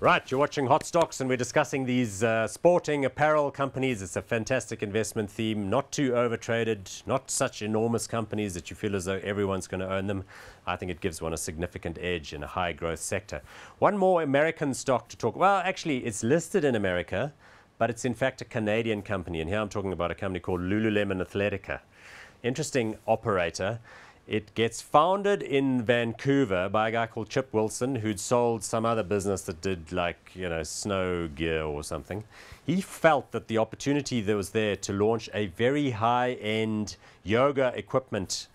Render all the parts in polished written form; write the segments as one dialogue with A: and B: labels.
A: Right, you're watching Hot Stocks and we're discussing these sporting apparel companies. It's a fantastic investment theme, not too overtraded, not such enormous companies that you feel as though everyone's going to own them. I think it gives one a significant edge in a high growth sector. One more American stock to talk. Well, actually, it's listed in America, but it's in fact a Canadian company. And here I'm talking about a company called Lululemon Athletica. Interesting operator. It gets founded in Vancouver by a guy called Chip Wilson, who'd sold some other business that did snow gear or something. He felt that the opportunity that was there to launch a very high-end yoga equipment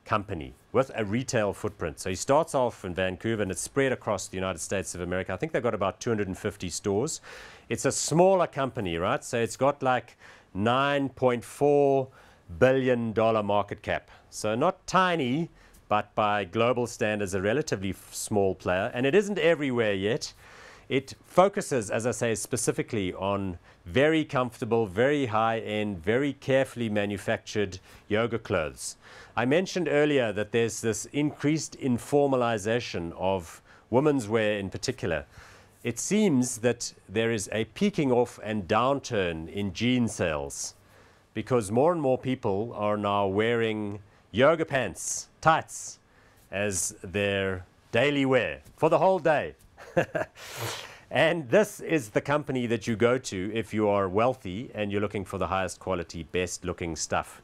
A: company with a retail footprint. So he starts off in Vancouver and it's spread across the United States of America. I think they've got about 250 stores. It's a smaller company, right? So it's got like $9.4 billion market cap. So not tiny, but by global standards, a relatively small player. And it isn't everywhere yet. It focuses, as I say, specifically on very comfortable, very high-end, very carefully manufactured yoga clothes. I mentioned earlier that there's this increased informalization of women's wear in particular. It seems that there is a peaking off and downturn in jean sales, because more and more people are now wearing yoga pants, tights, as their daily wear for the whole day. And this is the company that you go to if you are wealthy and you're looking for the highest quality, best looking stuff.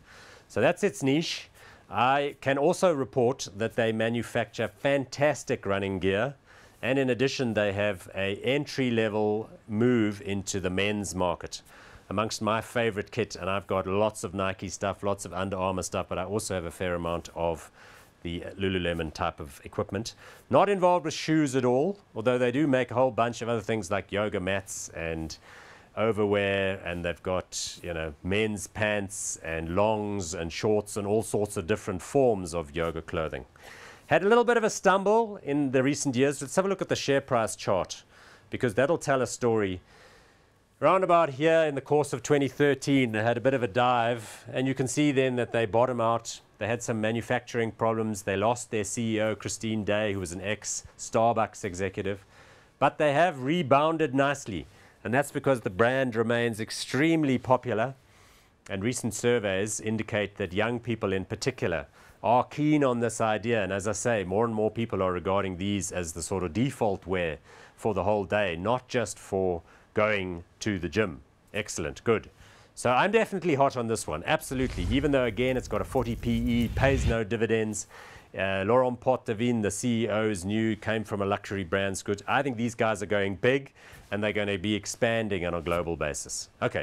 A: So that's its niche. I can also report that they manufacture fantastic running gear. And in addition, they have an entry-level move into the men's market. Amongst my favorite kit, and I've got lots of Nike stuff, lots of Under Armour stuff, but I also have a fair amount of the Lululemon type of equipment. Not involved with shoes at all, although they do make a whole bunch of other things like yoga mats and overwear, and they've got, men's pants and longs and shorts and all sorts of different forms of yoga clothing. Had a little bit of a stumble in the recent years. Let's have a look at the share price chart, because that'll tell a story. Around about here in the course of 2013, they had a bit of a dive, and you can see then that they bottom out. They had some manufacturing problems. They lost their CEO, Christine Day, who was an ex-Starbucks executive. But they have rebounded nicely, and that's because the brand remains extremely popular. And recent surveys indicate that young people in particular are keen on this idea. And as I say, more and more people are regarding these as the sort of default wear for the whole day, not just for going to the gym. Excellent, good. So I'm definitely hot on this one, absolutely. Even though, again, it's got a 40 PE, pays no dividends. Laurent Poitevin, the CEO, is new, came from a luxury brand. Good. I think these guys are going big, and they're going to be expanding on a global basis. Okay.